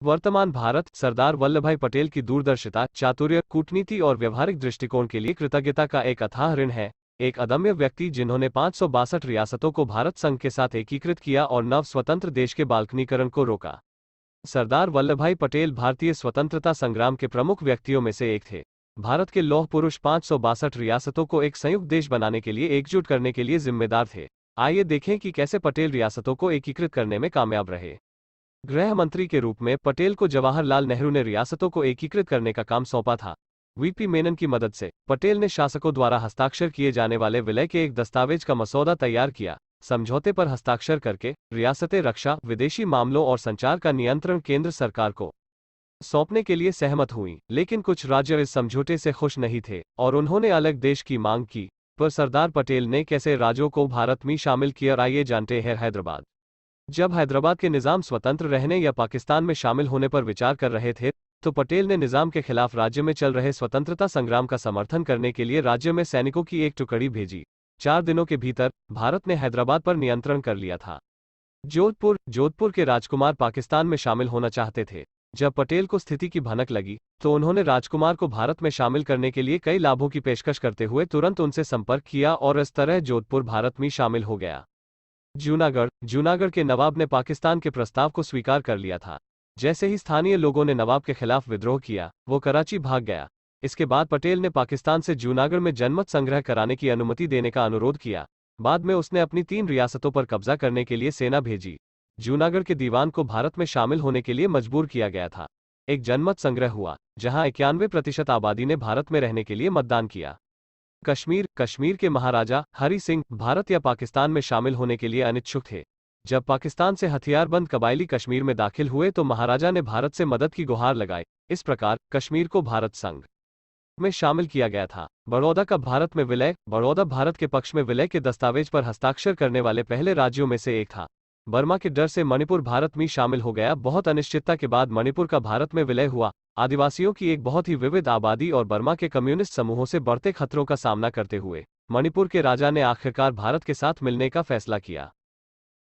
वर्तमान भारत सरदार वल्लभभाई पटेल की दूरदर्शिता, चातुर्य, कूटनीति और व्यवहारिक दृष्टिकोण के लिए कृतज्ञता का एक अथाह ऋण है। एक अदम्य व्यक्ति जिन्होंने 562 रियासतों को भारत संघ के साथ एकीकृत किया और नव स्वतंत्र देश के बाल्कनीकरण को रोका। सरदार वल्लभभाई पटेल भारतीय स्वतंत्रता संग्राम के प्रमुख व्यक्तियों में से एक थे। भारत के लौह पुरुष 562 रियासतों को एक संयुक्त देश बनाने के लिए एकजुट करने के लिए जिम्मेदार थे। आइए देखें कि कैसे पटेल रियासतों को एकीकृत करने में कामयाब रहे। गृह मंत्री के रूप में पटेल को जवाहरलाल नेहरू ने रियासतों को एकीकृत करने का काम सौंपा था। वीपी मेनन की मदद से पटेल ने शासकों द्वारा हस्ताक्षर किए जाने वाले विलय के एक दस्तावेज का मसौदा तैयार किया। समझौते पर हस्ताक्षर करके रियासतें रक्षा, विदेशी मामलों और संचार का नियंत्रण केंद्र सरकार को सौंपने के लिए सहमत हुईं, लेकिन कुछ राज्य इस समझौते से खुश नहीं थे और उन्होंने अलग देश की मांग की। पर सरदार पटेल ने कैसे राज्यों को भारत में शामिल किया, आइए जानते हैं। हैदराबाद। जब हैदराबाद के निजाम स्वतंत्र रहने या पाकिस्तान में शामिल होने पर विचार कर रहे थे, तो पटेल ने निजाम के खिलाफ राज्य में चल रहे स्वतंत्रता संग्राम का समर्थन करने के लिए राज्य में सैनिकों की एक टुकड़ी भेजी। 4 दिनों के भीतर भारत ने हैदराबाद पर नियंत्रण कर लिया था। जोधपुर के राजकुमार पाकिस्तान में शामिल होना चाहते थे। जब पटेल को स्थिति की भनक लगी, तो उन्होंने राजकुमार को भारत में शामिल करने के लिए कई लाभों की पेशकश करते हुए तुरंत उनसे संपर्क किया और इस तरह जोधपुर भारत में शामिल हो गया। जूनागढ़ के नवाब ने पाकिस्तान के प्रस्ताव को स्वीकार कर लिया था। जैसे ही स्थानीय लोगों ने नवाब के खिलाफ विद्रोह किया, वो कराची भाग गया। इसके बाद पटेल ने पाकिस्तान से जूनागढ़ में जनमत संग्रह कराने की अनुमति देने का अनुरोध किया। बाद में उसने अपनी 3 रियासतों पर कब्जा करने के लिए सेना भेजी। जूनागढ़ के दीवान को भारत में शामिल होने के लिए मजबूर किया गया था। एक जनमत संग्रह हुआ, जहां 91% आबादी ने भारत में रहने के लिए मतदान किया। कश्मीर के महाराजा हरि सिंह भारत या पाकिस्तान में शामिल होने के लिए अनिच्छुक थे। जब पाकिस्तान से हथियारबंद कबायली कश्मीर में दाखिल हुए, तो महाराजा ने भारत से मदद की गुहार लगाई। इस प्रकार कश्मीर को भारत संघ में शामिल किया गया था। बड़ौदा भारत के पक्ष में विलय के दस्तावेज पर हस्ताक्षर करने वाले पहले राज्यों में से एक था। बर्मा के डर से मणिपुर भारत में शामिल हो गया। बहुत अनिश्चितता के बाद मणिपुर का भारत में विलय हुआ। आदिवासियों की एक बहुत ही विविध आबादी और बर्मा के कम्युनिस्ट समूहों से बढ़ते खतरों का सामना करते हुए मणिपुर के राजा ने आखिरकार भारत के साथ मिलने का फैसला किया।